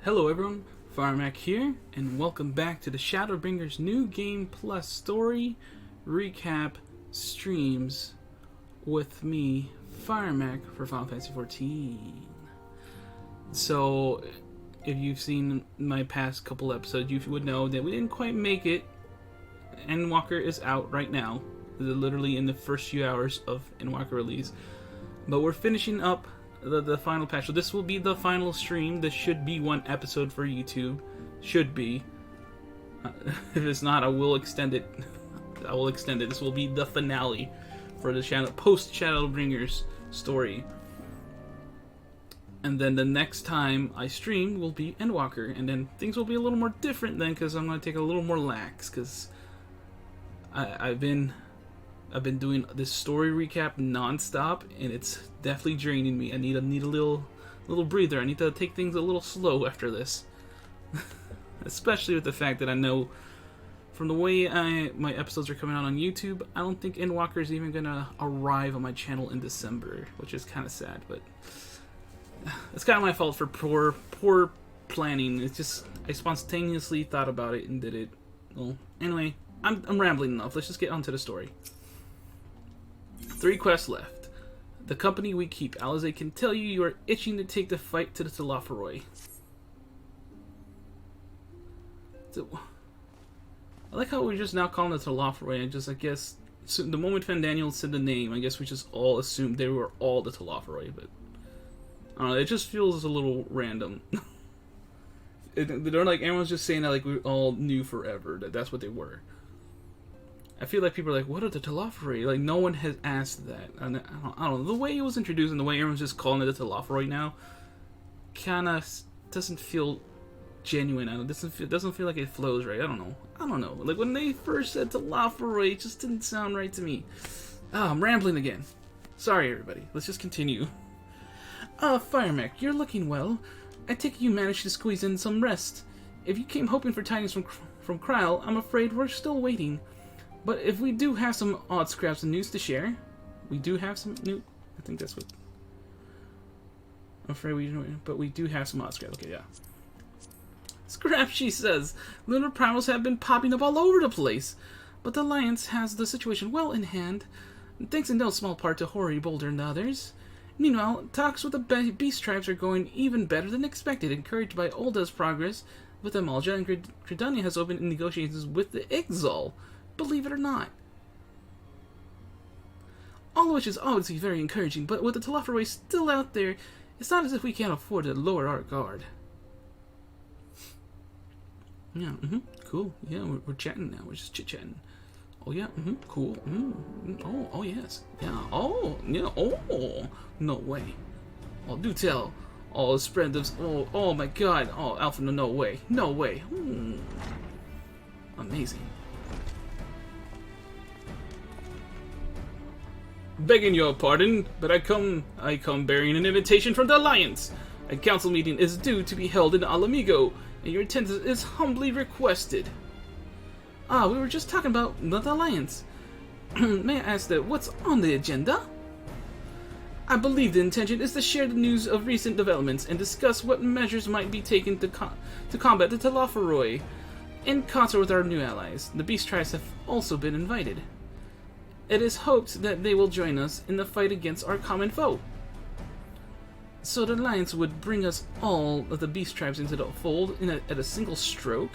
Hello everyone, Firemac here, and welcome back to the Shadowbringers New Game Plus Story Recap Streams with me, Firemac, for Final Fantasy XIV. So, if you've seen my past couple episodes, you would know that we didn't quite make it. Endwalker is out right now, literally in the first few hours of Endwalker release. But we're finishing up the final patch. So this will be the final stream. This should be one episode for YouTube. Should be. If it's not, I will extend it. I will extend it. This will be the finale for the post Shadowbringers story. And then the next time I stream will be Endwalker, and then things will be a little more different then, because I'm going to take it a little more lax, because I've been doing this story recap non-stop, and it's definitely draining me. I need a little breather. I need to take things a little slow after this. Especially with the fact that I know from the way my episodes are coming out on YouTube, I don't think Endwalker is even going to arrive on my channel in December, which is kind of sad, but it's kind of my fault for poor planning. It's just, I spontaneously thought about it and did it. Well, anyway, I'm rambling enough. Let's just get onto the story. 3 quests left. The company we keep. Alize can tell you are itching to take the fight to the Telophoroi. So, I like how we're just now calling it Telophoroi. I guess, so the moment Fandaniel said the name, I guess we just all assumed they were all the Telophoroi, but I don't know, it just feels a little random. They're like, everyone's just saying that like we all knew forever that that's what they were. I feel like people are like, what are the Telophoroi? Like, no one has asked that. And I don't know. The way it was introduced and the way everyone's just calling it the Telophoroi now kind of doesn't feel genuine. It doesn't feel like it flows right. I don't know. Like, when they first said Telophoroi, it just didn't sound right to me. I'm rambling again. Sorry, everybody. Let's just continue. Firemac, you're looking well. I take it you managed to squeeze in some rest. If you came hoping for tidings from Kryle, I'm afraid we're still waiting. But if we do have some odd scraps of news to share, we do have some new. I think that's what. I'm afraid but we do have some odd scraps. Okay, yeah. Scraps, she says. Lunar primals have been popping up all over the place, but the Alliance has the situation well in hand, thanks in no small part to Hori, Boulder, and others. Meanwhile, talks with the beast tribes are going even better than expected, encouraged by Ulda's progress with Amalja, and Gridania has opened negotiations with the XIV. Believe it or not. All of which is obviously very encouraging, but with the Telophoroi still out there, it's not as if we can't afford to lower our guard. Yeah, cool. Yeah, we're chatting now. We're just chit-chatting. Oh, yeah, cool. Oh, yes. Yeah, oh, yeah, oh. No way. Oh, do tell. Oh, spread this. Oh my god. Oh, Alpha, no way. No way. Amazing. Begging your pardon, but I come bearing an invitation from the Alliance. A council meeting is due to be held in Alamigo, and your attendance is humbly requested. We were just talking about the Alliance. May I ask that what's on the agenda? I believe the intention is to share the news of recent developments and discuss what measures might be taken to combat the Telophoroi. In concert with our new allies, the beast tribes have also been invited. It is hoped that they will join us in the fight against our common foe. So the Alliance would bring us all of the beast tribes into the fold at a single stroke?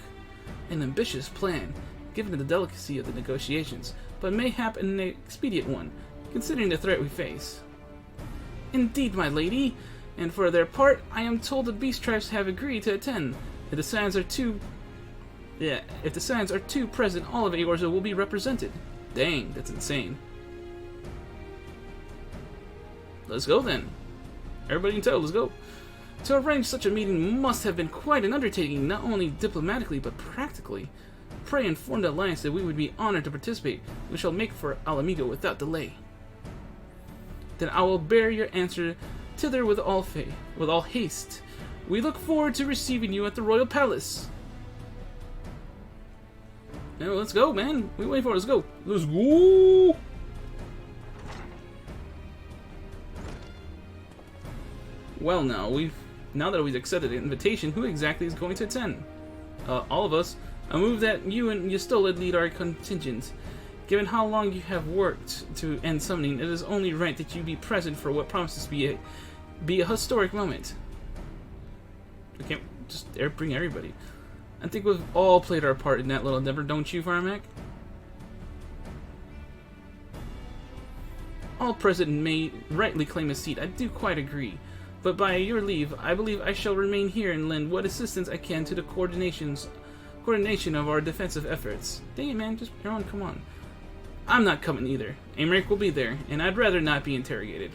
An ambitious plan, given the delicacy of the negotiations, but mayhap an expedient one, considering the threat we face. Indeed, my lady, and for their part, I am told the beast tribes have agreed to attend. If the Scions are two present, all of Eorza will be represented. Dang, that's insane. Let's go then. Everybody in tow, let's go. To arrange such a meeting must have been quite an undertaking, not only diplomatically, but practically. Pray inform the Alliance that we would be honored to participate. We shall make for Alamigo without delay. Then I will bear your answer thither with all haste. We look forward to receiving you at the Royal Palace. Now, let's go, man. We wait for it. Let's go. Let's go. Well, now we've Now that we've accepted the invitation, who exactly is going to attend? All of us. I move that you and Ystola lead our contingent. Given how long you have worked to end summoning, it is only right that you be present for what promises to be a historic moment. We can't just bring everybody. I think we've all played our part in that little endeavor, don't you, Firemac? All present may rightly claim a seat. I do quite agree. But by your leave, I believe I shall remain here and lend what assistance I can to the coordination of our defensive efforts. Dang it, man, just everyone, come on. I'm not coming either. Aymeric will be there, and I'd rather not be interrogated.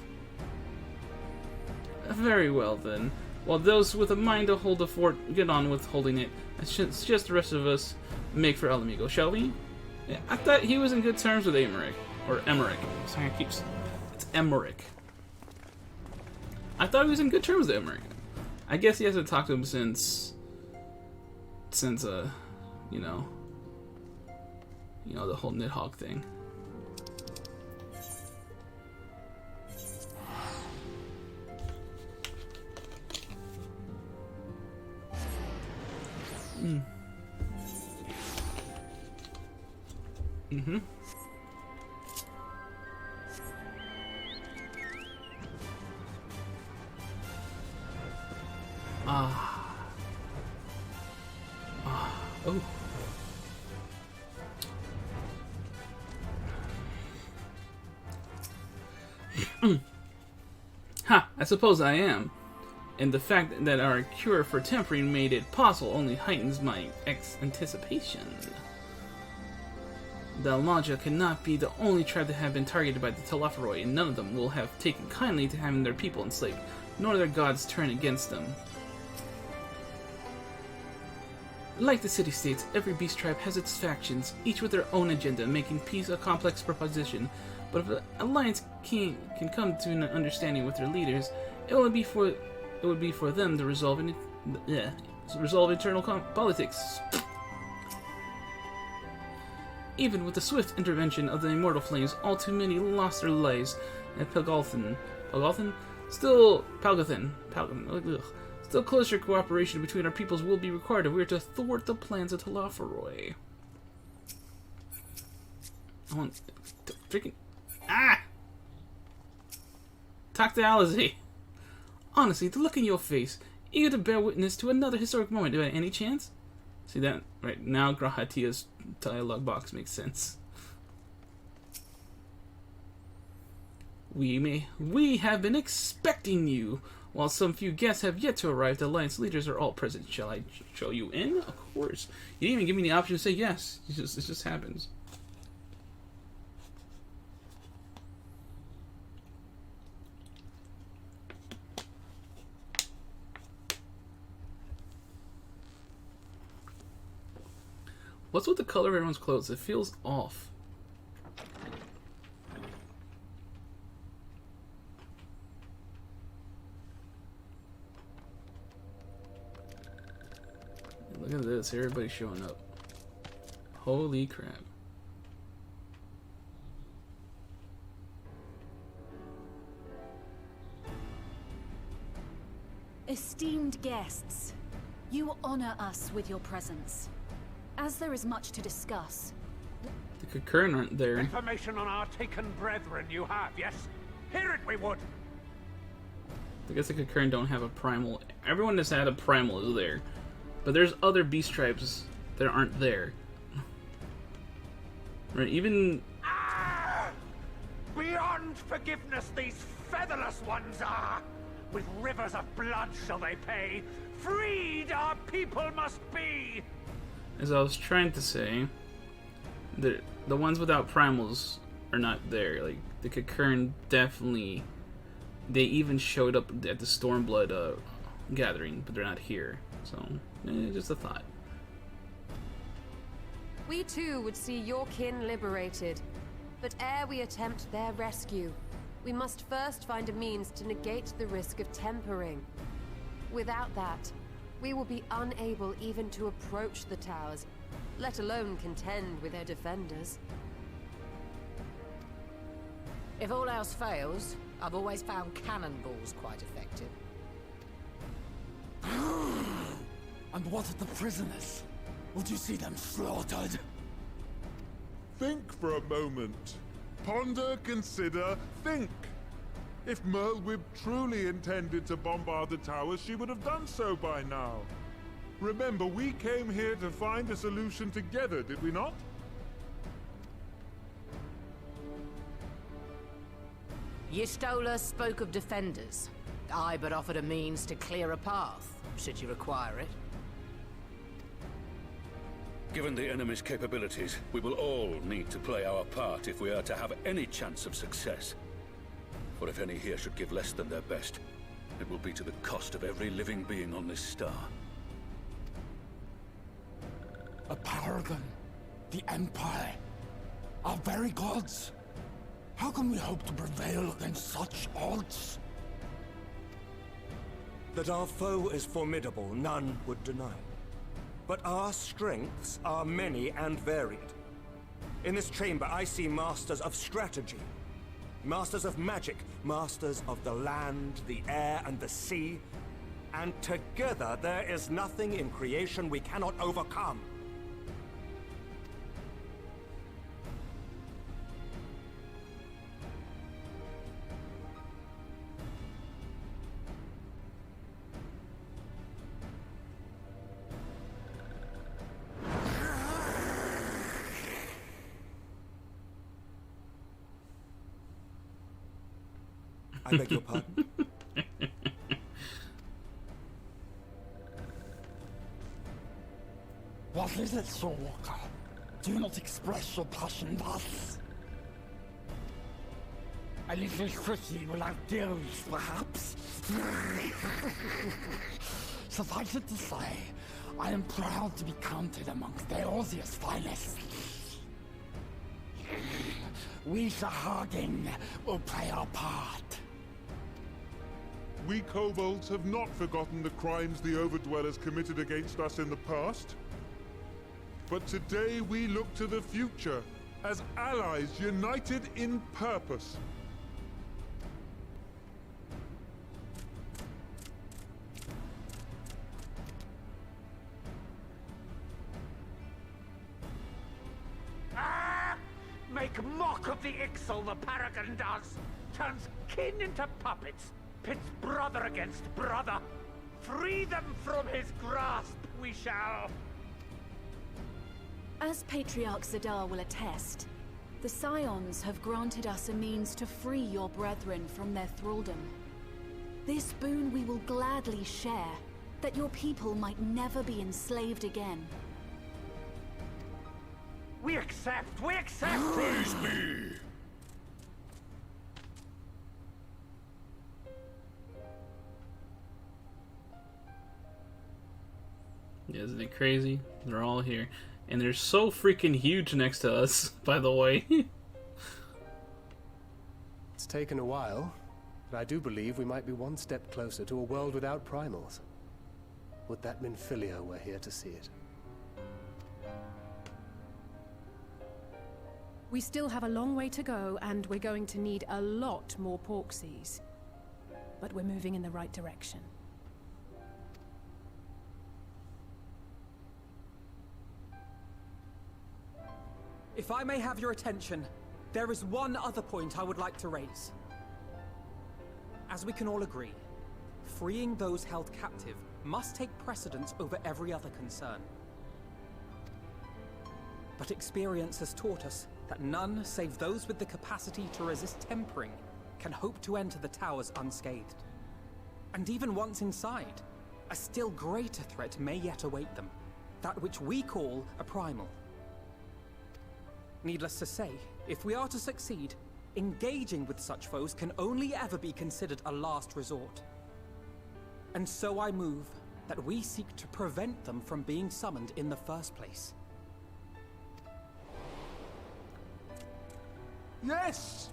Very well, then. While those with a mind to hold the fort get on with holding it, it's just the rest of us make for Alamigo, shall we? Yeah, I thought he was in good terms with Aymeric. Or Emmerich. Sorry, it's Emmerich. I thought he was in good terms with Emmerich. I guess he hasn't talked to him since you know, the whole Nidhogg thing. Oh. Ha! I suppose I am. And the fact that our cure for tempering made it possible only heightens my anticipation. The Almaja cannot be the only tribe that have been targeted by the Telophoroi, and none of them will have taken kindly to having their people enslaved, nor their gods turn against them. Like the city-states, every beast tribe has its factions, each with their own agenda, making peace a complex proposition. But if an alliance can come to an understanding with their leaders, it would be for them to resolve internal politics. Even with the swift intervention of the immortal flames, all too many lost their lives at Paglth'an. Paglth'an. Still closer cooperation between our peoples will be required if we are to thwart the plans of Telophoroi. I want to freaking... Talk to Alizé. Honestly, the look in your face, eager to bear witness to another historic moment, by any chance? See that? Right, now Grahatia's dialogue box makes sense. We have been expecting you. While some few guests have yet to arrive, the Alliance leaders are all present. Shall I show you in? Of course. You didn't even give me the option to say yes. It just happens. What's with the color of everyone's clothes? It feels off. Look at this, everybody's showing up. Holy crap. Esteemed guests, you honor us with your presence. As there is much to discuss... The Kakern aren't there. Information on our taken brethren you have, yes? Hear it we would! I guess the Kakern don't have a primal. Everyone that's had a primal is there. But there's other beast tribes that aren't there. Right, even... Beyond forgiveness these featherless ones are! With rivers of blood shall they pay! Freed our people must be! As I was trying to say, the ones without primals are not there. Like, the Kakern definitely... They even showed up at the Stormblood gathering, but they're not here. So, just a thought. We too would see your kin liberated, but ere we attempt their rescue, we must first find a means to negate the risk of tempering. Without that, we will be unable even to approach the towers, let alone contend with their defenders. If all else fails, I've always found cannonballs quite effective. And what of the prisoners? Would you see them slaughtered? Think for a moment. Ponder, consider, think. If Merlwyb truly intended to bombard the towers, she would have done so by now. Remember, we came here to find a solution together, did we not? Y'Stola spoke of defenders. I but offered a means to clear a path, should you require it. Given the enemy's capabilities, we will all need to play our part if we are to have any chance of success. For if any here should give less than their best, it will be to the cost of every living being on this star. A paragon, the Empire, our very gods. How can we hope to prevail against such odds? That our foe is formidable, none would deny. But our strengths are many and varied. In this chamber, I see masters of strategy, masters of magic, masters of the land, the air, and the sea. And together, there is nothing in creation we cannot overcome. I beg your pardon? What is it, Shawwalker? Do not express your passion thus. A little tricky without deals, perhaps? Suffice it to say, I am proud to be counted amongst Eorzea's finest. We Sahagin will play our part. We kobolds have not forgotten the crimes the Overdwellers committed against us in the past. But today we look to the future, as allies united in purpose. Make mock of the Ixal the Paragon does! Turns kin into puppets! Pits brother against brother! Free them from his grasp, we shall! As Patriarch Zadar will attest, the Scions have granted us a means to free your brethren from their thraldom. This boon we will gladly share, that your people might never be enslaved again. We accept! We accept! Praise me! Yeah, isn't it crazy? They're all here. And they're so freaking huge next to us, by the way. It's taken a while, but I do believe we might be one step closer to a world without primals. Would that Minfilia were here to see it. We still have a long way to go, and we're going to need a lot more Porksies. But we're moving in the right direction. If I may have your attention, there is one other point I would like to raise. As we can all agree, freeing those held captive must take precedence over every other concern. But experience has taught us that none save those with the capacity to resist tempering can hope to enter the towers unscathed. And even once inside, a still greater threat may yet await them, that which we call a primal. Needless to say, if we are to succeed, engaging with such foes can only ever be considered a last resort. And so I move that we seek to prevent them from being summoned in the first place. Yes!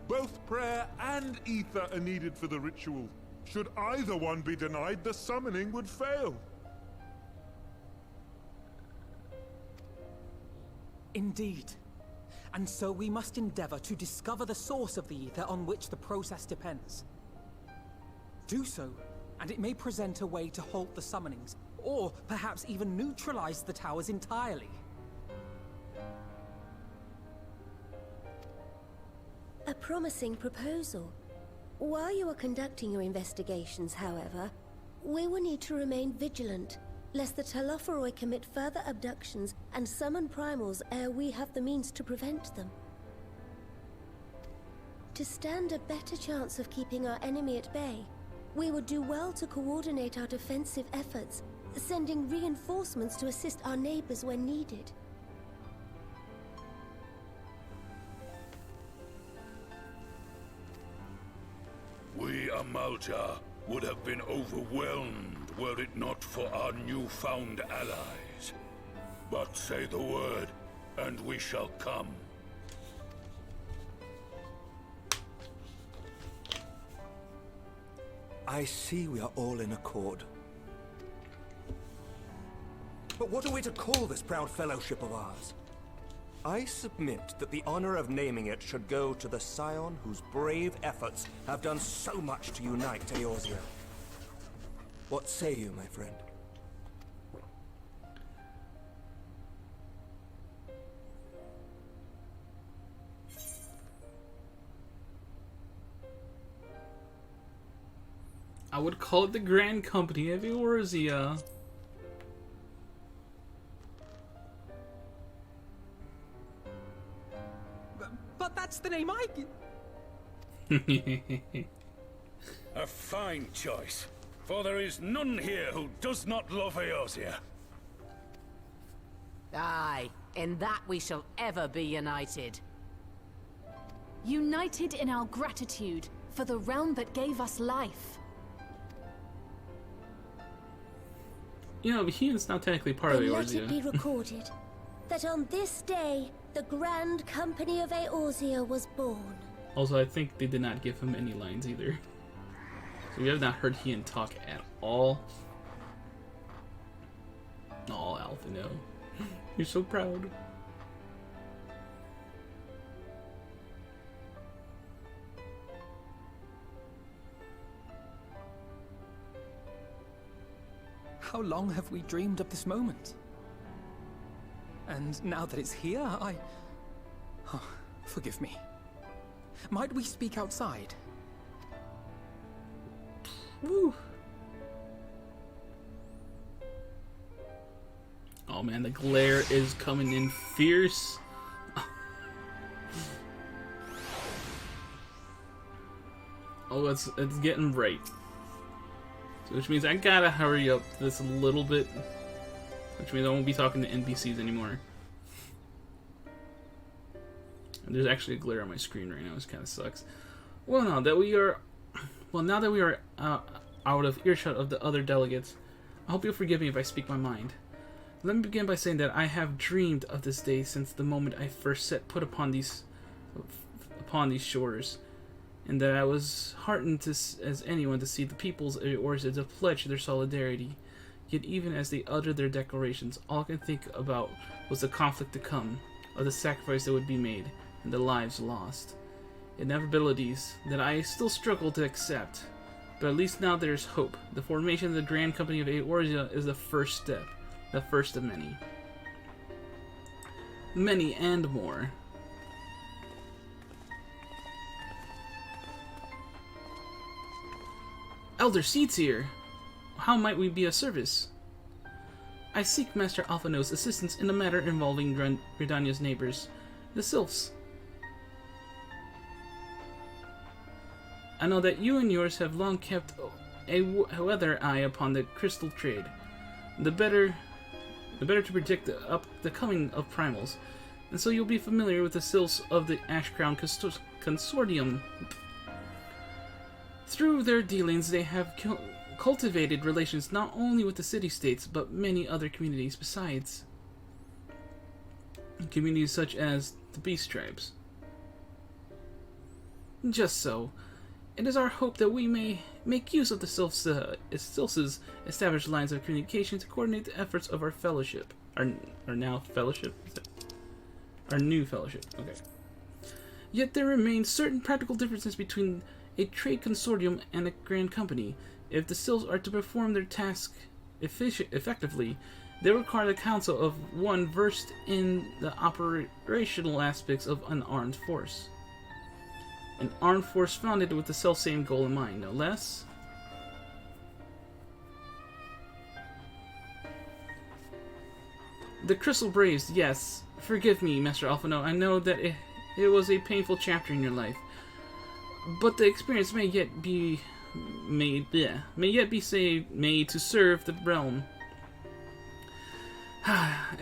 Both prayer and ether are needed for the ritual. Should either one be denied, the summoning would fail. Indeed. And so we must endeavor to discover the source of the ether on which the process depends. Do so, and it may present a way to halt the summonings, Or perhaps even neutralize the towers entirely. A promising proposal. While you are conducting your investigations, however, we will need to remain vigilant, lest the Telophoroi commit further abductions and summon primals ere we have the means to prevent them. To stand a better chance of keeping our enemy at bay, we would do well to coordinate our defensive efforts, sending reinforcements to assist our neighbors when needed. We Amalja would have been overwhelmed were it not for our newfound allies. But say the word, and we shall come. I see we are all in accord. But what are we to call this proud fellowship of ours? I submit that the honor of naming it should go to the scion whose brave efforts have done so much to unite Eorzea. What say you, my friend? I would call it the Grand Company of Eorzea. But that's the name I... A fine choice, for there is none here who does not love Eorzea. Aye, in that we shall ever be united. United in our gratitude for the realm that gave us life. You know, he is now technically part of Then let it be Eorzea. recorded that on this day, the Grand Company of Eorzea was born. Also, I think they did not give him any lines either. So we have not heard Hien talk at all. Oh, Alphino. You're so proud. How long have we dreamed of this moment? And now that it's here, Oh, forgive me. Might we speak outside? Woo. Oh man, the glare is coming in fierce. Oh, it's getting bright. So which means I gotta hurry up this a little bit. Which means I won't be talking to NPCs anymore. And there's actually a glare on my screen right now, which kind of sucks. Well, now that we are out of earshot of the other delegates, I hope you'll forgive me if I speak my mind. Let me begin by saying that I have dreamed of this day since the moment I first set foot upon these shores, and that I was heartened as anyone to see the peoples of Eorzea to pledge their solidarity. Yet even as they uttered their declarations, all I could think about was the conflict to come, of the sacrifice that would be made, and the lives lost. Inevitabilities that I still struggle to accept, but at least now there's hope. The formation of the Grand Company of Eorzea is the first step, the first of many. Many and more. Elder Seed's here. How might we be of service? I seek Master Alphino's assistance in a matter involving Redania's neighbors, the Sylphs. I know that you and yours have long kept a weather eye upon the crystal trade. The better to predict the coming of primals, and so you'll be familiar with the Sylphs of the Ashcrown Consortium. Through their dealings, they have cultivated relations not only with the city-states, but many other communities besides. Communities such as the Beast Tribes. Just so. It is our hope that we may make use of the Sylphs' established lines of communication to coordinate the efforts of our fellowship. Our now fellowship? Our new fellowship. Okay. Yet there remain certain practical differences between a trade consortium and a grand company. If the Sylphs are to perform their task effectively, they require the counsel of one versed in the operational aspects of an armed force. An armed force founded with the self-same goal in mind, no less. The Crystal Braves, yes. Forgive me, Master Alphino. I know that it was a painful chapter in your life, but the experience may yet be made to serve the realm.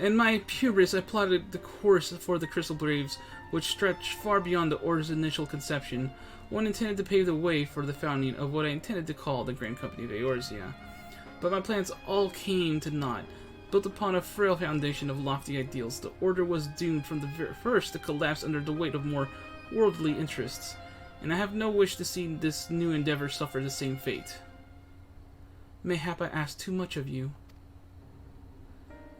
In my hubris, I plotted the course for the Crystal Braves, which stretched far beyond the Order's initial conception. One intended to pave the way for the founding of what I intended to call the Grand Company of Eorzea. But my plans all came to naught. Built upon a frail foundation of lofty ideals, the Order was doomed from the very first to collapse under the weight of more worldly interests, and I have no wish to see this new endeavor suffer the same fate. Mayhap I ask too much of you.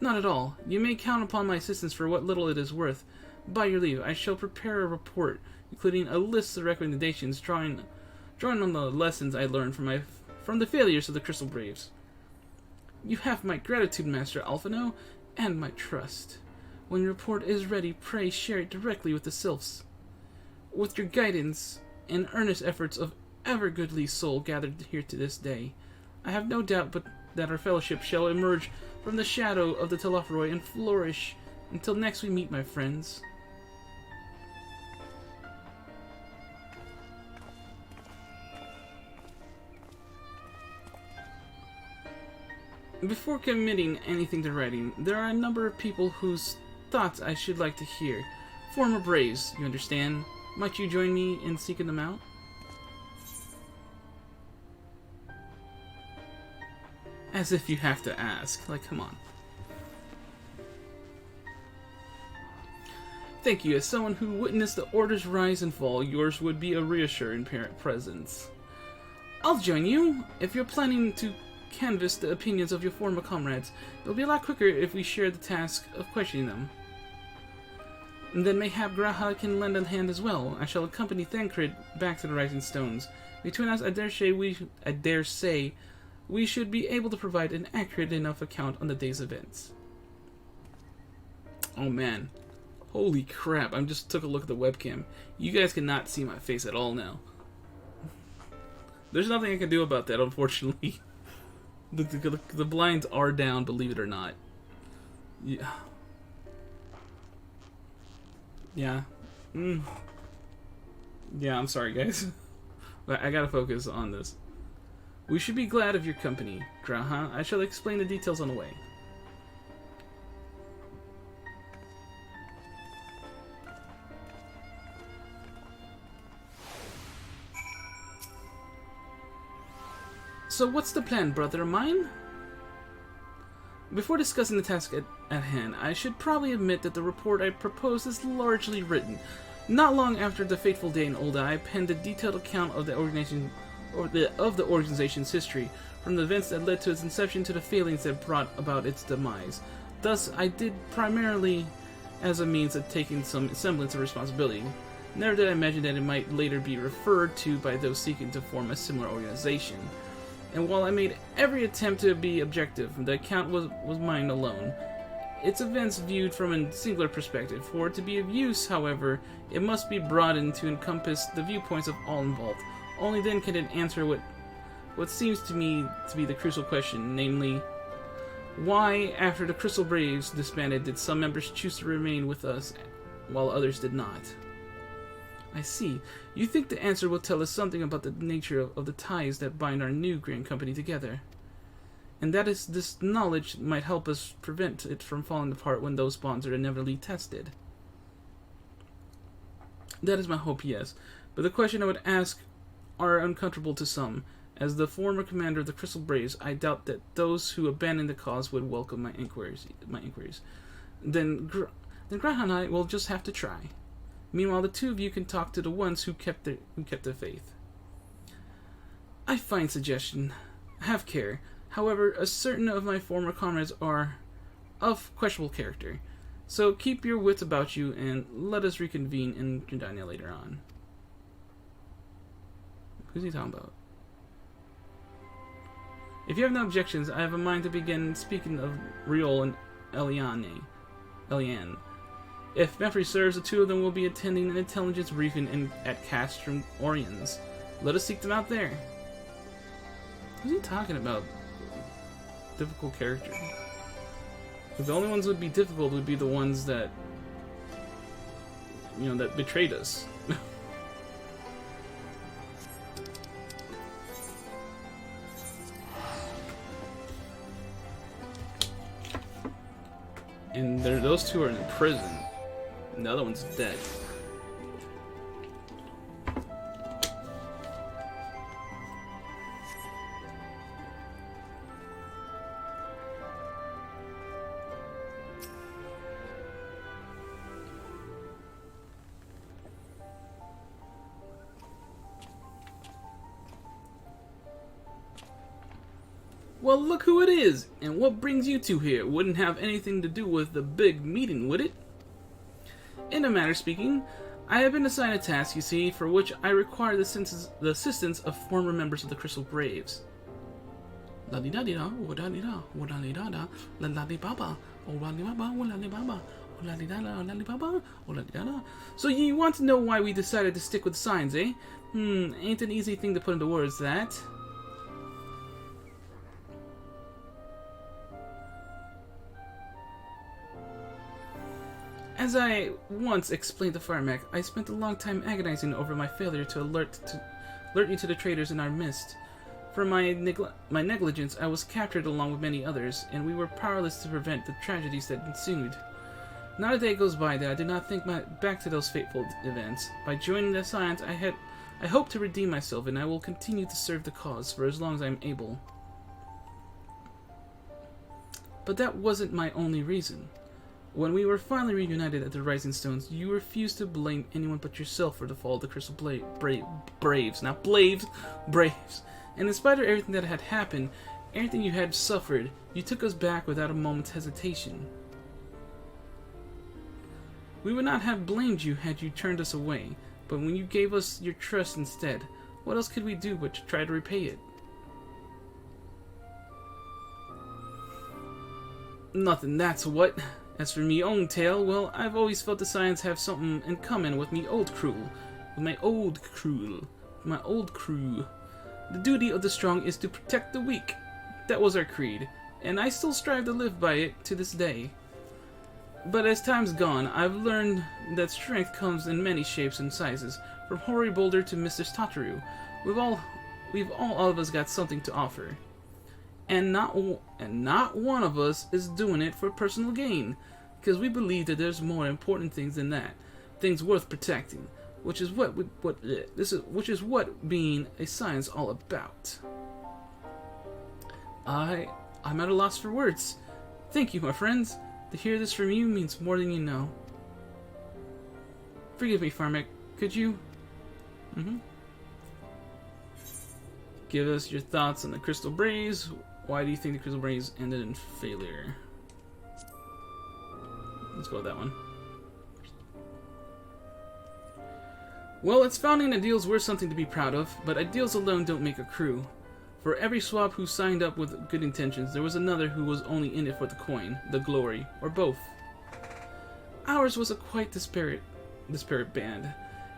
Not at all. You may count upon my assistance for what little it is worth. By your leave, I shall prepare a report, including a list of recommendations drawing on the lessons I learned from the failures of the Crystal Braves. You have my gratitude, Master Alphino, and my trust. When your report is ready, pray share it directly with the Sylphs. With your guidance and earnest efforts of ever goodly soul gathered here to this day, I have no doubt but that our fellowship shall emerge from the shadow of the Telophoroi and flourish until next we meet, my friends. Before committing anything to writing, there are a number of people whose thoughts I should like to hear. Former Braves, you understand? Might you join me in seeking them out? As if you have to ask. Like, come on. Thank you. As someone who witnessed the Order's rise and fall, yours would be a reassuring presence. I'll join you. If you're planning to canvass the opinions of your former comrades, it'll be a lot quicker if we share the task of questioning them. And then mayhap G'raha can lend a hand as well. I shall accompany Thancred back to the Rising Stones. Between us, I dare say we should be able to provide an accurate enough account on the day's events. Oh man. Holy crap, I just took a look at the webcam. You guys cannot see my face at all now. There's nothing I can do about that, unfortunately. The blinds are down, believe it or not. Yeah. Yeah. Yeah, I'm sorry, guys. But I gotta focus on this. We should be glad of your company, G'raha. I shall explain the details on the way. So what's the plan, brother of mine? Before discussing the task at hand, I should probably admit that the report I propose is largely written. Not long after the fateful day in Ul'dah, I penned a detailed account of the organization's history, from the events that led to its inception to the failings that brought about its demise. Thus, I did primarily as a means of taking some semblance of responsibility. Never did I imagine that it might later be referred to by those seeking to form a similar organization. And while I made every attempt to be objective, the account was mine alone. Its events viewed from a singular perspective. For it to be of use, however, it must be broadened to encompass the viewpoints of all involved. Only then can it answer what seems to me to be the crucial question, namely, why, after the Crystal Braves disbanded, did some members choose to remain with us while others did not? I see. You think the answer will tell us something about the nature of the ties that bind our new Grand Company together. And that is, this knowledge might help us prevent it from falling apart when those bonds are inevitably tested. That is my hope, yes. But the question I would ask are uncomfortable to some. As the former commander of the Crystal Braves, I doubt that those who abandon the cause would welcome my inquiries. Then G'raha and I will just have to try. Meanwhile, the two of you can talk to the ones who kept their faith. I find suggestion. Have care. However, a certain of my former comrades are of questionable character. So keep your wits about you and let us reconvene in Gridania later on. Who's he talking about? If you have no objections, I have a mind to begin speaking of Riol and Eliane. If memory serves, the two of them will be attending an intelligence briefing at Castrum Oriens. Let us seek them out there. Who's he talking about? Difficult character. The only ones that would be difficult would be the ones that, you know, that betrayed us. And those two are in prison. And the other one's dead. Well, look who it is, and what brings you two here. Wouldn't have anything to do with the big meeting, would it? In a manner speaking, I have been assigned a task, you see, for which I require the assistance of former members of the Crystal Braves. La-di-da-di-da, wa-da-di-da, wa-da-di-da-da, la-la-di-ba-ba, oh-la-di-ba-ba, wa-la-di-ba-ba, oh-la-di-da-da, la-di-ba-ba, oh-la-di-da-da. So you want to know why we decided to stick with the signs, eh? Ain't an easy thing to put into words, that. As I once explained to Firemac, I spent a long time agonizing over my failure to alert you to the traitors in our midst. For my negligence, I was captured along with many others, and we were powerless to prevent the tragedies that ensued. Not a day goes by that I do not think back to those fateful events. By joining the Alliance, I hope to redeem myself, and I will continue to serve the cause for as long as I am able. But that wasn't my only reason. When we were finally reunited at the Rising Stones, you refused to blame anyone but yourself for the fall of the Crystal Braves. Not Blaves, Braves. And in spite of everything that had happened, everything you had suffered, you took us back without a moment's hesitation. We would not have blamed you had you turned us away, but when you gave us your trust instead, what else could we do but to try to repay it? Nothing, that's what. As for me own tale, well, I've always felt the Scions have something in common with my old crew. The duty of the strong is to protect the weak. That was our creed, and I still strive to live by it to this day. But as time's gone, I've learned that strength comes in many shapes and sizes, from Hoary Boulder to Mr. Tataru. We've all of us got something to offer. And not one of us is doing it for personal gain, because we believe that there's more important things than that, things worth protecting, which is what being a Scion's all about. I'm at a loss for words. Thank you, my friends. To hear this from you means more than you know. Forgive me, Firemac. Could you? Give us your thoughts on the Crystal Braves. Why do you think the Crystal Braves ended in failure? Let's go with that one. Well, its founding ideals were something to be proud of, but ideals alone don't make a crew. For every swab who signed up with good intentions, there was another who was only in it for the coin, the glory, or both. Ours was a quite disparate band,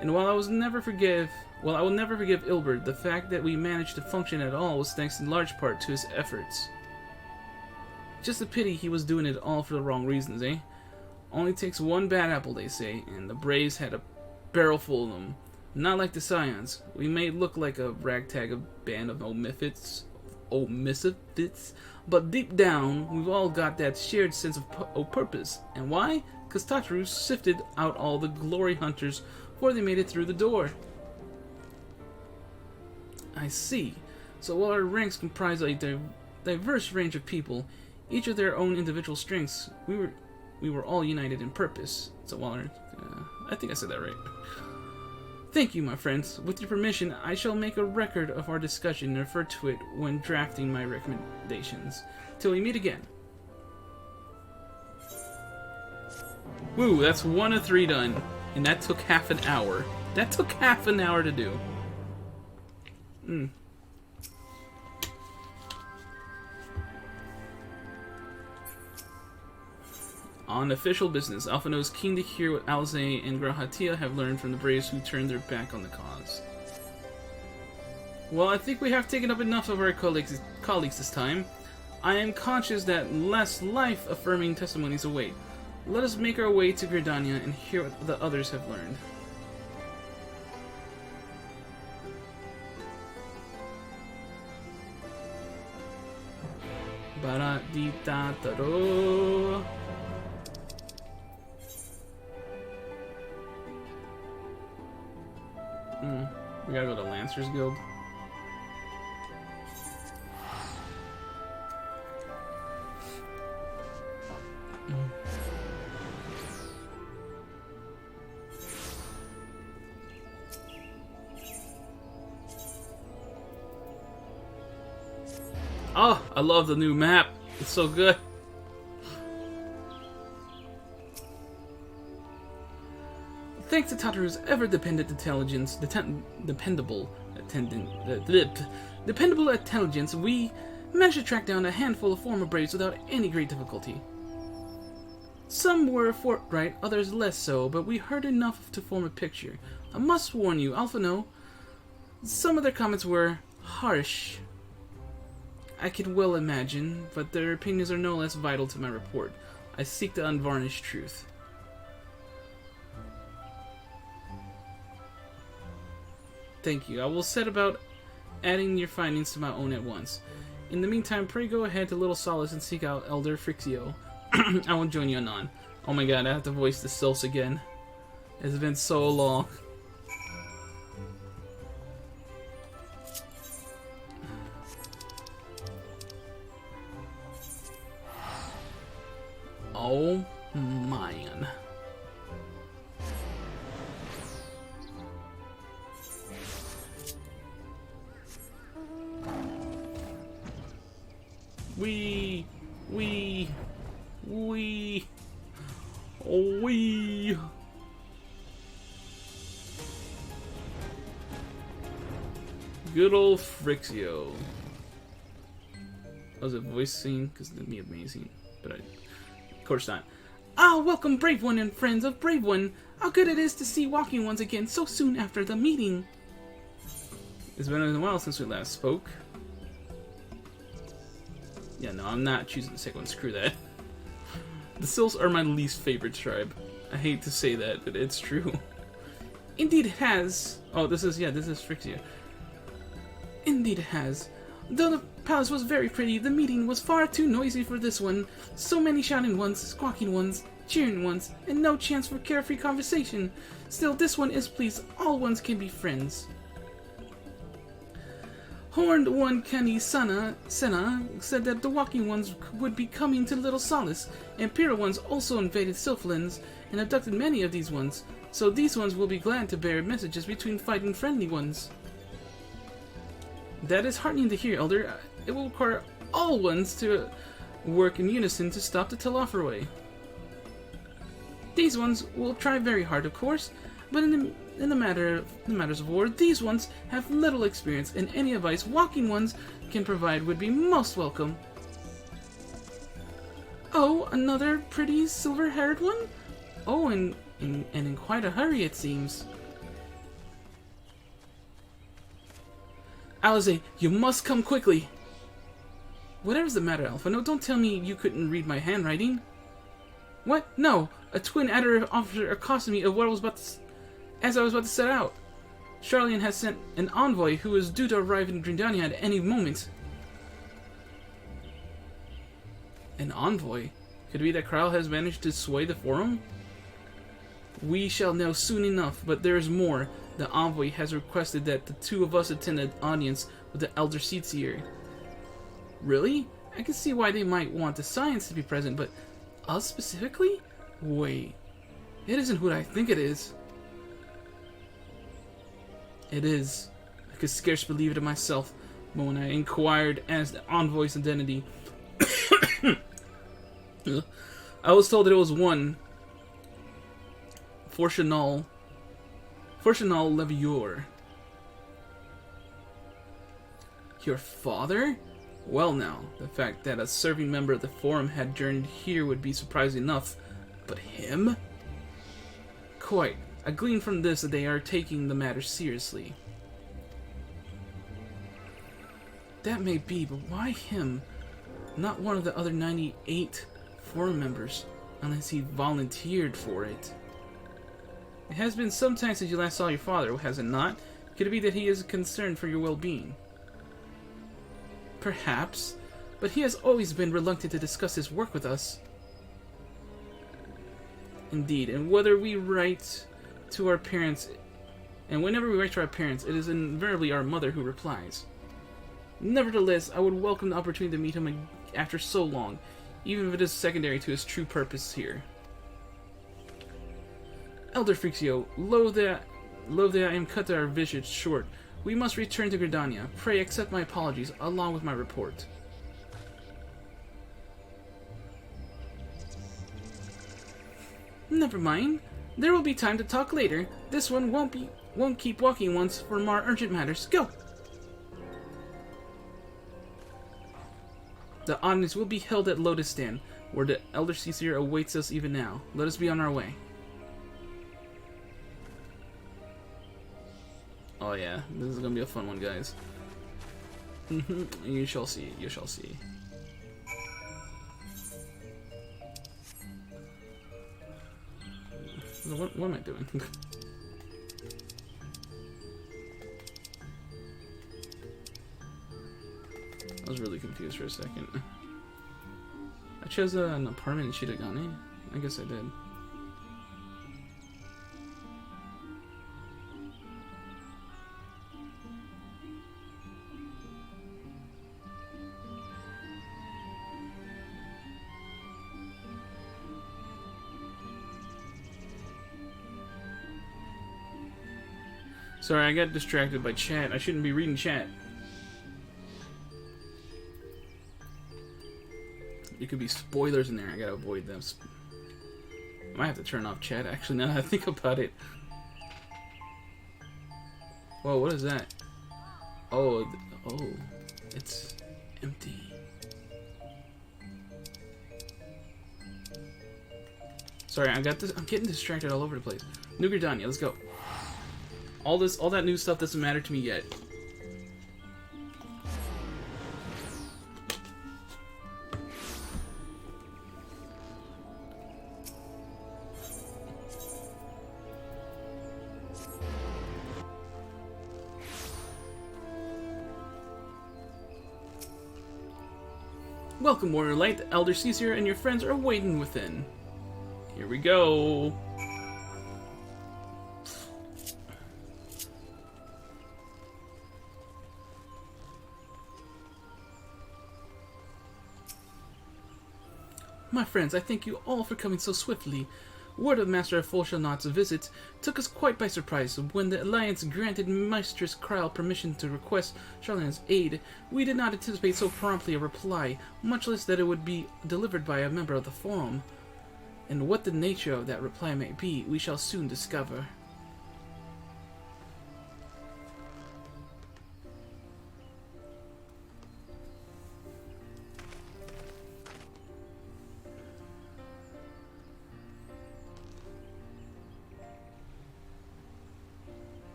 and while I will never forgive Ilbert, the fact that we managed to function at all was thanks in large part to his efforts. Just a pity he was doing it all for the wrong reasons, eh? Only takes one bad apple, they say, and the Braves had a barrel full of them. Not like the Scions. We may look like a ragtag band of old misfits, but deep down, we've all got that shared sense of purpose. And why? Because Tataru sifted out all the glory hunters before they made it through the door. I see. So while our ranks comprise a diverse range of people, each of their own individual strengths, we were all united in purpose. So while I think I said that right. Thank you, my friends. With your permission, I shall make a record of our discussion and refer to it when drafting my recommendations. Till we meet again. Woo, that's 1 of 3 done. And that took half an hour. That took half an hour to do. On official business, Alphino is keen to hear what Alze and Grahatia have learned from the braves who turned their back on the cause. Well, I think we have taken up enough of our colleagues this time. I am conscious that less life-affirming testimonies await. Let us make our way to Gridania and hear what the others have learned. Bara-di-da-da-ro. We gotta go to Lancers Guild. Oh, I love the new map. It's so good. Thanks to Tataru's ever-dependable intelligence, we managed to track down a handful of former braves without any great difficulty. Some were forthright, others less so, but we heard enough to form a picture. I must warn you, Alphino, some of their comments were harsh. I can well imagine, but their opinions are no less vital to my report. I seek the unvarnished truth. Thank you. I will set about adding your findings to my own at once. In the meantime, pray go ahead to Little Solace and seek out Elder Frixio. I will join you anon. Oh my god, I have to voice the Sylphs again. It's been so long. Oh man. We. Good old Frixio. Was it voice scene? Because it'd be amazing. But of course not. Ah, welcome Brave One and friends of Brave One. How good it is to see Walking Ones again so soon after the meeting. It's been a while since we last spoke. Yeah, no, I'm not choosing the second one. Screw that. The Sylphs are my least favorite tribe. I hate to say that, but it's true. Indeed it has. Oh, this is Frixia. Indeed it has. Though the palace was very pretty, the meeting was far too noisy for this one. So many shouting ones, squawking ones, cheering ones, and no chance for carefree conversation. Still, this one is pleased all ones can be friends. Horned one Kenny Senna said that the Walking Ones would be coming to Little Solace, and Pyrrha Ones also invaded Sylphlands and abducted many of these ones, so these ones will be glad to bear messages between fighting friendly ones. That is heartening to hear, Elder. It will require all ones to work in unison to stop the Telophoroi. These ones will try very hard, of course, but in the matters of war, these ones have little experience, and any advice Walking Ones can provide would be most welcome. Oh, another pretty silver-haired one? Oh, and in quite a hurry, it seems. Alize, you must come quickly! Whatever's the matter, Alphino, don't tell me you couldn't read my handwriting. What? No! A twin adder officer accosted me of what I was about to as I was about to set out. Charlian has sent an envoy who is due to arrive in Gridania at any moment. An envoy? Could it be that Kral has managed to sway the forum? We shall know soon enough, but there is more. The envoy has requested that the two of us attend an audience with the Elder Seatsier. Really? I can see why they might want the Science to be present, but us specifically? Wait. It isn't who I think it is. It is. I could scarce believe it myself, but when I inquired as the envoy's identity, I was told that it was one Fortunal Levior. Your father? Well now, the fact that a serving member of the Forum had journeyed here would be surprising enough, But him? Quite. I glean from this that they are taking the matter seriously. That may be, but why him? Not one of the other 98 forum members, unless he volunteered for it. It has been some time since you last saw your father, has it not? Could it be that he is concerned for your well-being? Perhaps, but he has always been reluctant to discuss his work with us. Indeed, and whether we write to our parents, and whenever we write to our parents, it is invariably our mother who replies. Nevertheless, I would welcome the opportunity to meet him after so long, even if it is secondary to his true purpose here. Elder Frixio, lo that I am cut our visit short, we must return to Gridania. Pray accept my apologies, along with my report. Never mind. There will be time to talk later. This one won't keep walking once for more urgent matters. Go! The audience will be held at Lotus Stand, where the Elder Caesar awaits us even now. Let us be on our way. Oh yeah, this is gonna be a fun one, guys. You shall see, you shall see. What am I doing? I was really confused for a second. I chose an apartment in Shadowbringers. I guess I did. Sorry, I got distracted by chat. I shouldn't be reading chat. There could be spoilers in there. I gotta avoid them. I might have to turn off chat, actually, now that I think about it. Whoa, what is that? Oh, it's empty. Sorry, I'm getting distracted all over the place. New Gridania, let's go. All that new stuff doesn't matter to me yet. Welcome, Warrior Light. The Elder Caesar and your friends are waiting within. Here we go. My friends, I thank you all for coming so swiftly. Word of Master Folshanot's visit took us quite by surprise. When the Alliance granted Mistress Kryl permission to request Charlene's aid, we did not anticipate so promptly a reply, much less that it would be delivered by a member of the Forum. And what the nature of that reply may be, we shall soon discover.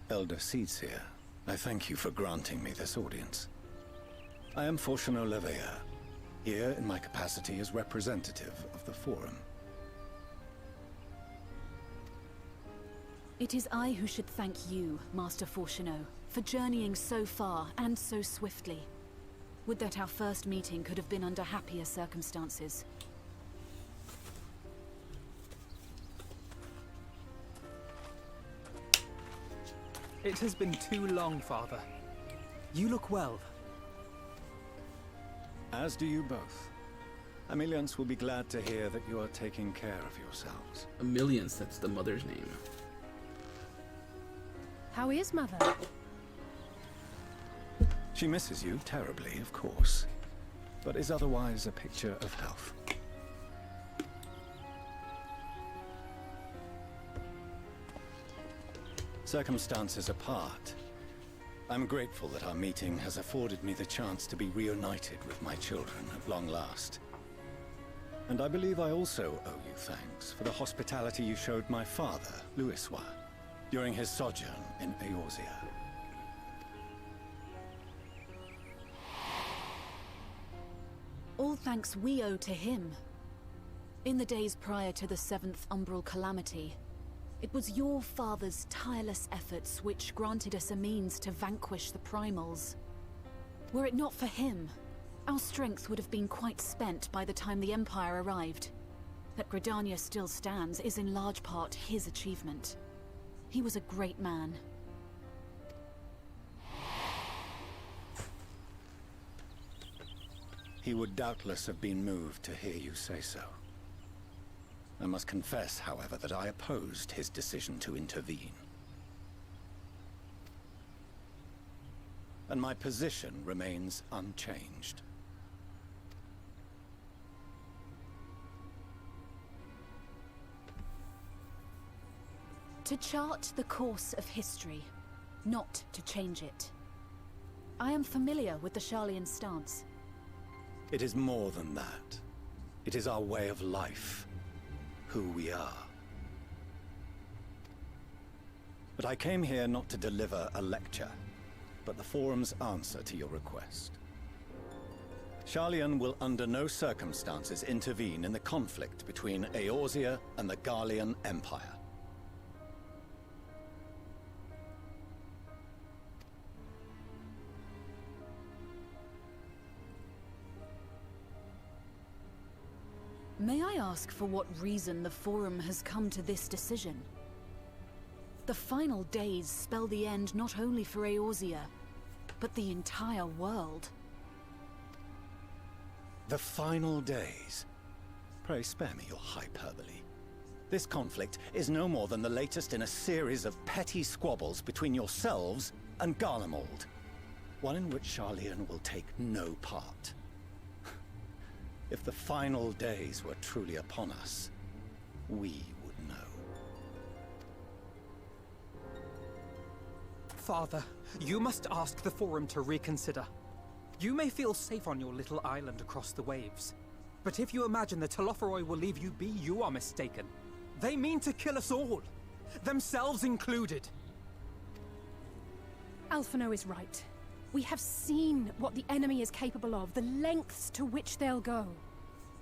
Elder Caesar, I thank you for granting me this audience. I am Fortuno Levea, here in my capacity as representative of the Forum. It is I who should thank you, Master Fortuno, for journeying so far and so swiftly. Would that our first meeting could have been under happier circumstances. It has been too long, Father. You look well. As do you both. Ameliance will be glad to hear that you are taking care of yourselves. Ameliance, that's the mother's name. How is Mother? She misses you terribly, of course, but is otherwise a picture of health. Circumstances apart, I'm grateful that our meeting has afforded me the chance to be reunited with my children at long last. And I believe I also owe you thanks for the hospitality you showed my father, Louisoix, during his sojourn in Eorzea. All thanks we owe to him. In the days prior to the 7th Umbral Calamity, it was your father's tireless efforts which granted us a means to vanquish the Primals. Were it not for him, our strength would have been quite spent by the time the Empire arrived. That Gridania still stands is in large part his achievement. He was a great man. He would doubtless have been moved to hear you say so. I must confess, however, that I opposed his decision to intervene. And my position remains unchanged. To chart the course of history, not to change it. I am familiar with the Sharlayan stance. It is more than that. It is our way of life, who we are. But I came here not to deliver a lecture, but the Forum's answer to your request. Sharlayan will under no circumstances intervene in the conflict between Eorzea and the Garlean Empire. May I ask for what reason the Forum has come to this decision? The final days spell the end not only for Eorzea, but the entire world. The final days? Pray spare me your hyperbole. This conflict is no more than the latest in a series of petty squabbles between yourselves and Garlemald. One in which Sharlayan will take no part. If the final days were truly upon us, we would know. Father, you must ask the Forum to reconsider. You may feel safe on your little island across the waves, but if you imagine the Telophoroi will leave you be, you are mistaken. They mean to kill us all, themselves included. Alphino is right. We have seen what the enemy is capable of, the lengths to which they'll go.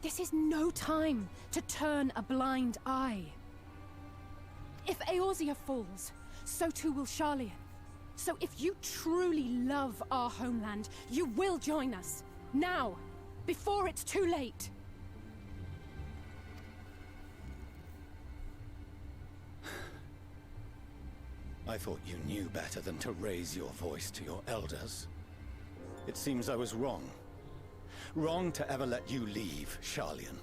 This is no time to turn a blind eye. If Eorzea falls, so too will Sharlayan. So if you truly love our homeland, you will join us. Now, before it's too late. I thought you knew better than to raise your voice to your elders. It seems I was wrong. Wrong to ever let you leave, Sharlayan.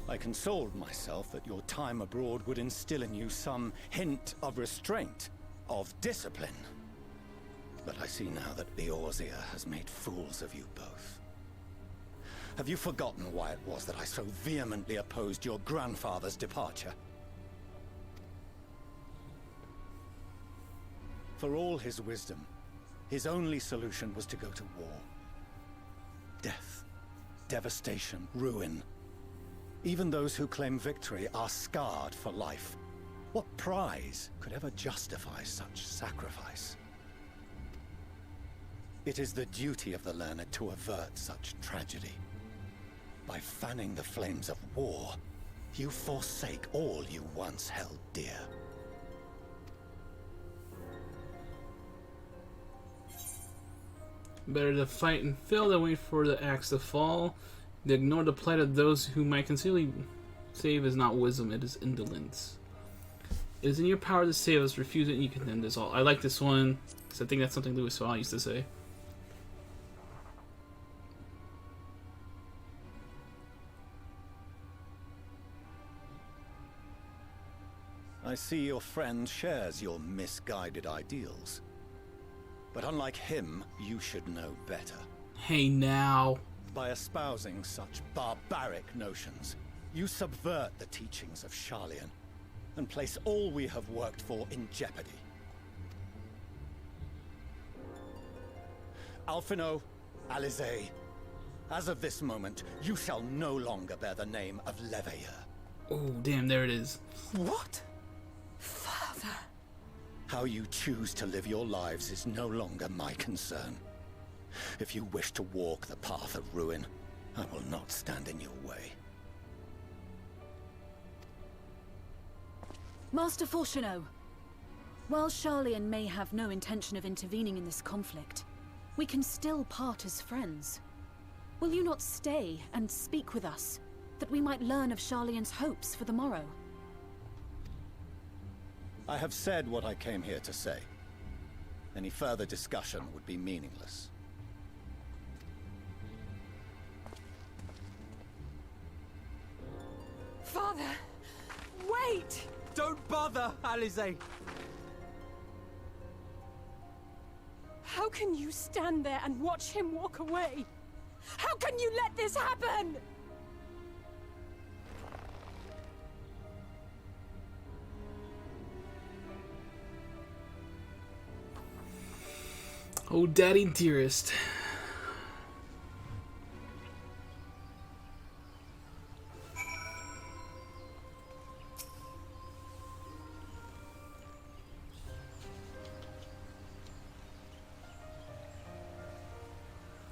I consoled myself that your time abroad would instill in you some hint of restraint, of discipline. But I see now that Eorzea has made fools of you both. Have you forgotten why it was that I so vehemently opposed your grandfather's departure? For all his wisdom, his only solution was to go to war. Death, devastation, ruin. Even those who claim victory are scarred for life. What prize could ever justify such sacrifice? It is the duty of the learned to avert such tragedy. By fanning the flames of war, you forsake all you once held dear. Better to fight and fail than wait for the axe to fall. To ignore the plight of those who might conceivably save is not wisdom, it is indolence. It is in your power to save us, refuse it and you condemn us all. I like this one, because I think that's something Louisoix used to say. I see your friend shares your misguided ideals. But unlike him, you should know better. Hey now. By espousing such barbaric notions, you subvert the teachings of Sharlayan. and place all we have worked for in jeopardy. Alphino, Alizé, as of this moment, you shall no longer bear the name of Leveilleur. Oh, damn, there it is. What? Father. How you choose to live your lives is no longer my concern. If you wish to walk the path of ruin, I will not stand in your way. Master Fortuneau, while Sharlayan may have no intention of intervening in this conflict, we can still part as friends. Will you not stay and speak with us, that we might learn of Sharlayan's hopes for the morrow? I have said what I came here to say. Any further discussion would be meaningless. Father, wait! Don't bother, Alizé! How can you stand there and watch him walk away? How can you let this happen? Oh, Daddy Dearest.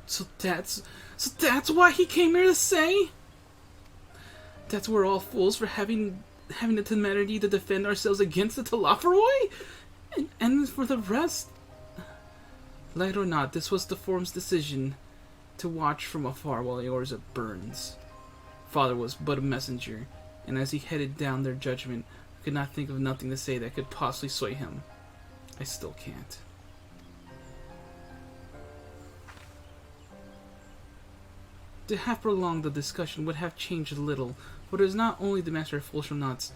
So that's why he came here to say? That's we're all fools for having the temerity to defend ourselves against the Telophoroi? And for the rest, like it or not, this was the Forum's decision to watch from afar while Eorza burns. Father was but a messenger, and as he headed down their judgment, I could not think of nothing to say that could possibly sway him. I still can't. To have prolonged the discussion would have changed little, for it is not only the Master of Fortuneau's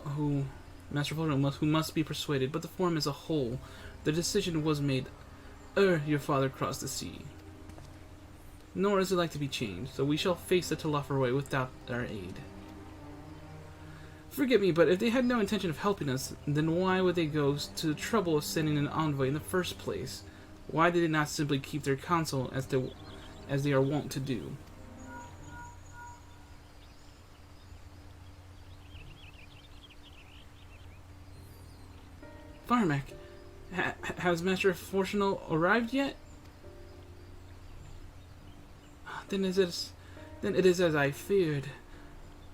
who must be persuaded, but the Forum as a whole. The decision was made ere your father crossed the sea. Nor is it like to be changed, so we shall face the Telophoroi without our aid. Forgive me, but if they had no intention of helping us, then why would they go to the trouble of sending an envoy in the first place? Why did they not simply keep their counsel as they are wont to do? Firemac, has Master Fortuneau arrived yet? Then it is as I feared.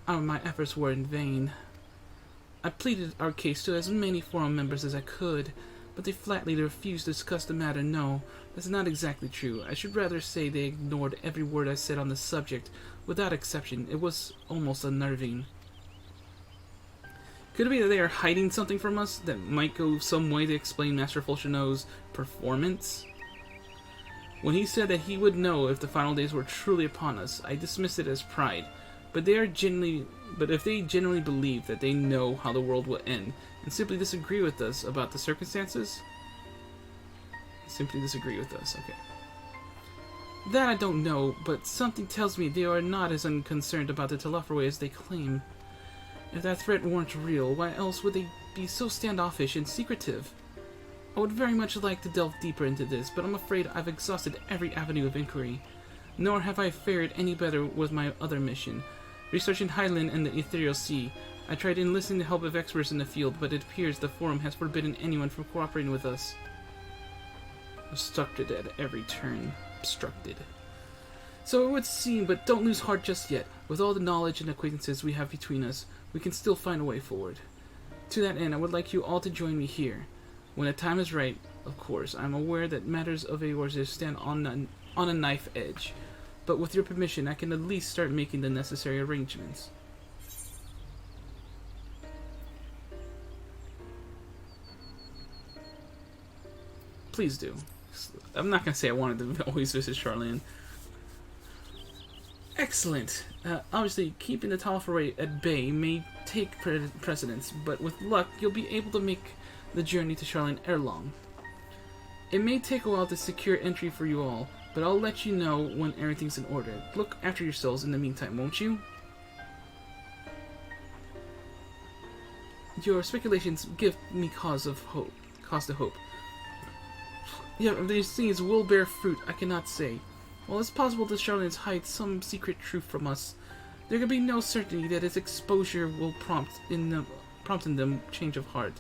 My efforts were in vain. I pleaded our case to as many Forum members as I could, but they flatly refused to discuss the matter. No, that's not exactly true. I should rather say they ignored every word I said on the subject, without exception. It was almost unnerving. Could it be that they are hiding something from us that might go some way to explain Master Fortuneau's performance? When he said that he would know if the final days were truly upon us, I dismissed it as pride. But if they genuinely believe that they know how the world will end, and simply disagree with us about the circumstances? Simply disagree with us, okay. That I don't know, but something tells me they are not as unconcerned about the Telophoroi as they claim. If that threat weren't real, why else would they be so standoffish and secretive? I would very much like to delve deeper into this, but I'm afraid I've exhausted every avenue of inquiry. Nor have I fared any better with my other mission. Researching Highland and the Ethereal Sea, I tried enlisting the help of experts in the field, but it appears the Forum has forbidden anyone from cooperating with us. Obstructed at every turn. Obstructed. So it would seem, but don't lose heart just yet. With all the knowledge and acquaintances we have between us, we can still find a way forward. To that end, I would like you all to join me here. When the time is right, of course, I'm aware that matters of Eorza stand on a knife edge, but with your permission, I can at least start making the necessary arrangements. Please do. I'm not going to say I wanted to always visit Sharlayan. Excellent. Obviously, keeping the Telophoroi at bay may take precedence, but with luck, you'll be able to make the journey to Sharlayan ere long. It may take a while to secure entry for you all, but I'll let you know when everything's in order. Look after yourselves in the meantime, won't you? Your speculations give me cause to hope. Yeah, these things will bear fruit, I cannot say. While it's possible that charlatans hide some secret truth from us, there can be no certainty that its exposure will prompt in them change of heart.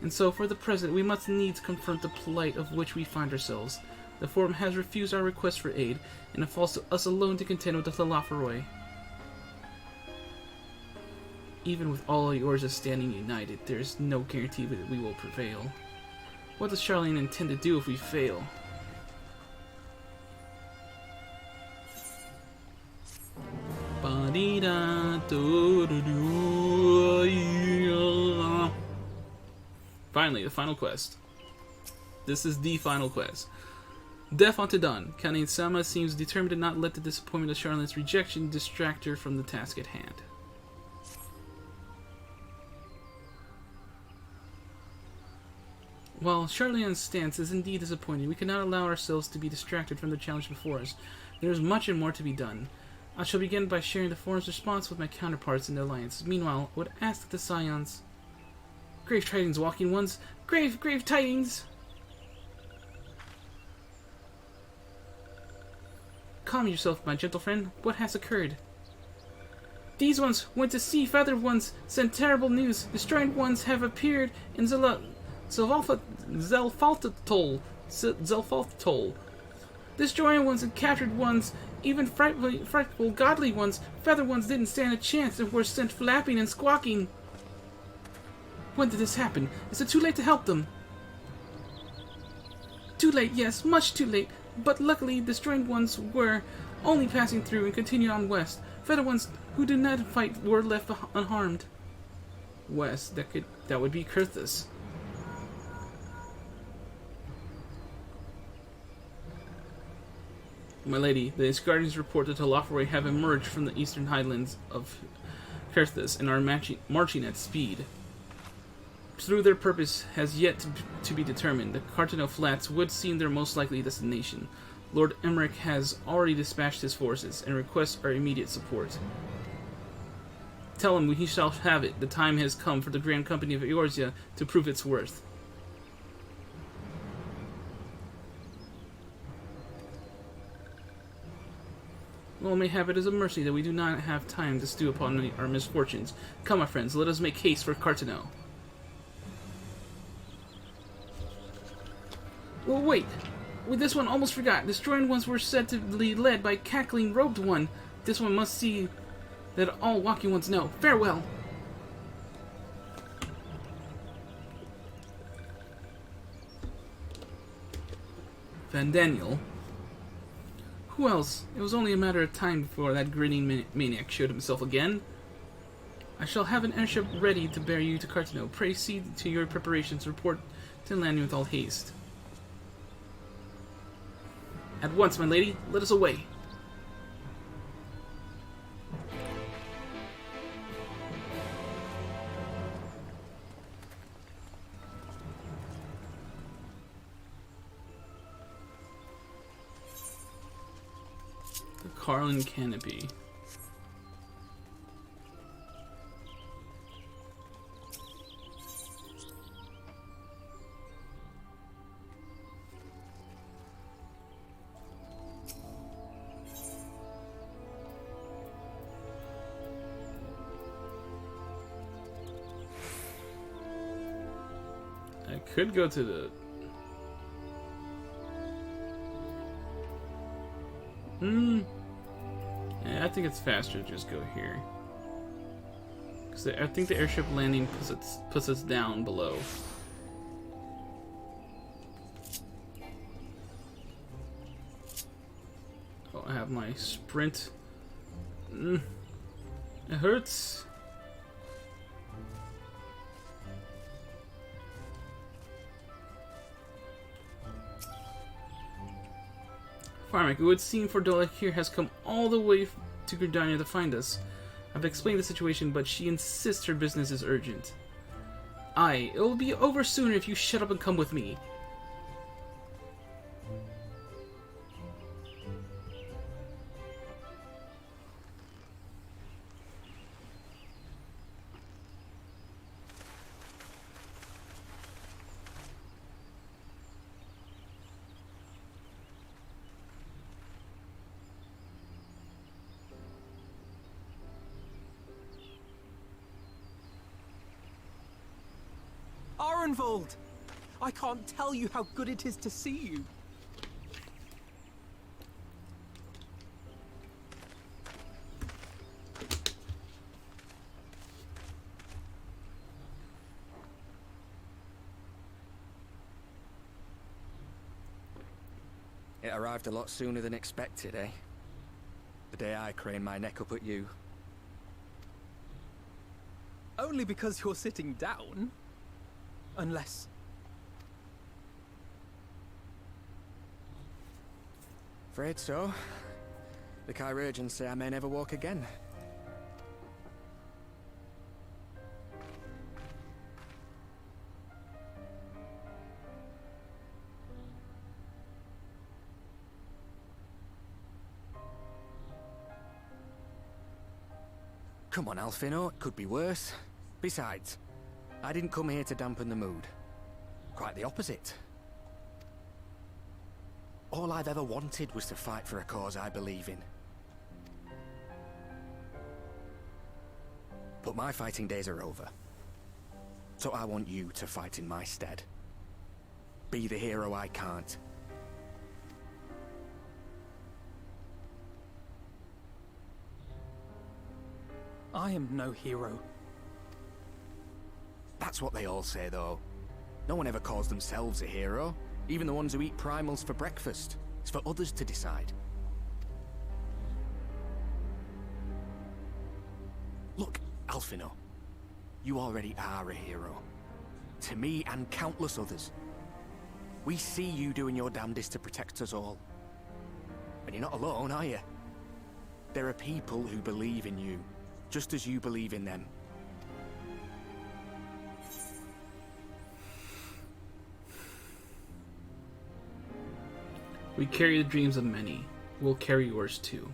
And so, for the present, we must needs confront the plight of which we find ourselves. The Forum has refused our request for aid, and it falls to us alone to contend with the Thalafroi. Even with all Eorzea standing united, there is no guarantee that we will prevail. What does Charlene intend to do if we fail? Finally, the final quest. This is the final quest. Death unto Dawn. Countess Sama seems determined to not let the disappointment of Charlene's rejection distract her from the task at hand. While Charlene's stance is indeed disappointing, we cannot allow ourselves to be distracted from the challenge before us. There is much and more to be done. I shall begin by sharing the Forum's response with my counterparts in the Alliance. Meanwhile, I would ask that the Scions... Grave tidings, walking ones! Grave tidings! Calm yourself, my gentle friend. What has occurred? These ones went to sea. Feathered ones sent terrible news. Destroyed ones have appeared in Zelfaltatoll. Destroying ones and captured ones, even frightful godly ones. Feathered ones didn't stand a chance and were sent flapping and squawking. When did this happen? Is it too late to help them? Too late, yes, much too late. But luckily, the destroyed ones were only passing through and continued on west. Feathered ones who did not fight were left unharmed. West, that would be Kurthus. My lady, the Asgardians report that the Thalafroi have emerged from the eastern highlands of Kurthus and are marching at speed. Through their purpose has yet to be determined. The Cartano Flats would seem their most likely destination. Lord Emmerich has already dispatched his forces and requests our immediate support. Tell him he shall have it. The time has come for the Grand Company of Eorzea to prove its worth. Well, mayhap it is a mercy that we do not have time to stew upon our misfortunes. Come, my friends, let us make haste for Cartano. Well, wait. With this one, almost forgot. Destroying ones were said to be led by cackling robed one. This one must see that all walking ones know. Farewell. Van Daniel. Who else? It was only a matter of time before that grinning maniac showed himself again. I shall have an airship ready to bear you to Cartano. Pray see to your preparations. Report to land with all haste. At once, my lady. Let us away. The Carlin Canopy. I could go to the... Yeah, I think it's faster to just go here. Because I think the airship landing puts us down below. Oh, I have my sprint. It hurts. Firemac, it would seem Fordola here has come all the way to Gridania to find us. I've explained the situation, but she insists her business is urgent. Aye, it will be over sooner if you shut up and come with me. Greenvold! I can't tell you how good it is to see you. It arrived a lot sooner than expected, eh? The day I craned my neck up at you. Only because you're sitting down. Unless... Afraid so. The Chirurgeons say I may never walk again. Come on, Alfino, it could be worse. Besides, I didn't come here to dampen the mood. Quite the opposite. All I've ever wanted was to fight for a cause I believe in. But my fighting days are over. So I want you to fight in my stead. Be the hero I can't. I am no hero. That's what they all say, though. No one ever calls themselves a hero. Even the ones who eat primals for breakfast. It's for others to decide. Look, Alfino. You already are a hero. To me and countless others. We see you doing your damnedest to protect us all. And you're not alone, are you? There are people who believe in you. Just as you believe in them. We carry the dreams of many. We'll carry yours too.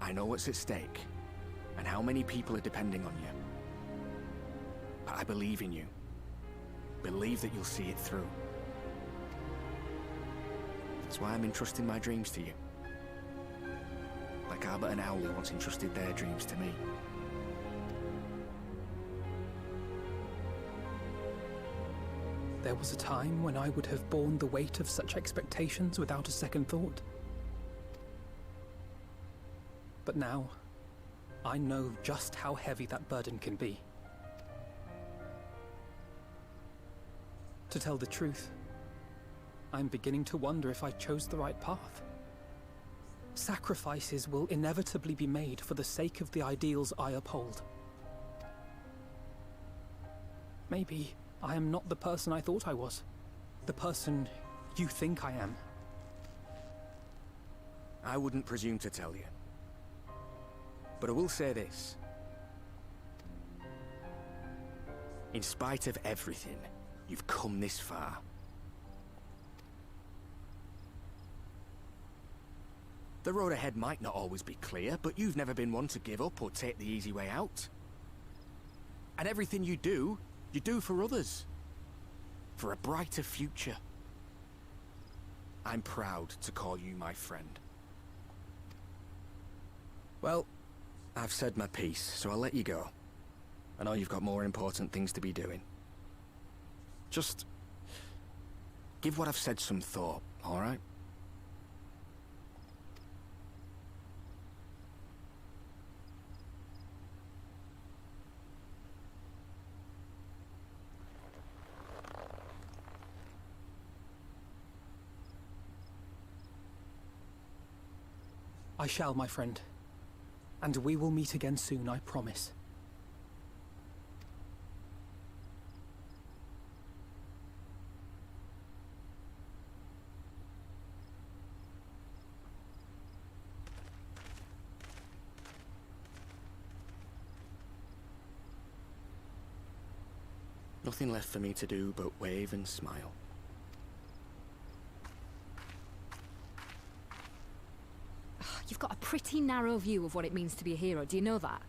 I know what's at stake, and how many people are depending on you. But I believe in you. Believe that you'll see it through. That's why I'm entrusting my dreams to you. Like Albert and Owly once entrusted their dreams to me. There was a time when I would have borne the weight of such expectations without a second thought. But now, I know just how heavy that burden can be. To tell the truth, I'm beginning to wonder if I chose the right path. Sacrifices will inevitably be made for the sake of the ideals I uphold. Maybe I am not the person I thought I was. The person you think I am. I wouldn't presume to tell you. But I will say this. In spite of everything, you've come this far. The road ahead might not always be clear, but you've never been one to give up or take the easy way out. And everything you do for others. For a brighter future. I'm proud to call you my friend. Well, I've said my piece, so I'll let you go. I know you've got more important things to be doing. Just give what I've said some thought, all right? I shall, my friend. And we will meet again soon, I promise. Nothing left for me to do but wave and smile. You've got a pretty narrow view of what it means to be a hero. Do you know that?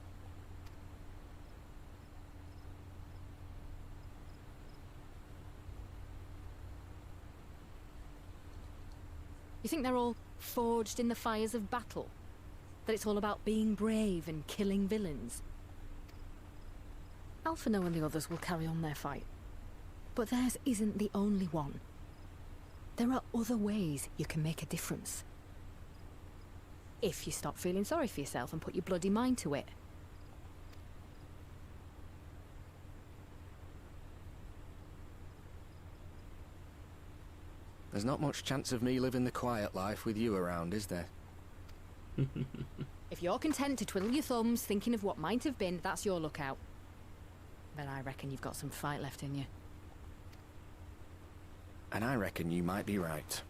You think they're all forged in the fires of battle? That it's all about being brave and killing villains? Alphino and the others will carry on their fight. But theirs isn't the only one. There are other ways you can make a difference. If you stop feeling sorry for yourself and put your bloody mind to it. There's not much chance of me living the quiet life with you around, is there? If you're content to twiddle your thumbs thinking of what might have been, that's your lookout. But I reckon you've got some fight left in you. And I reckon you might be right.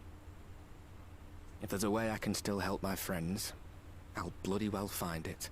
If there's a way I can still help my friends, I'll bloody well find it.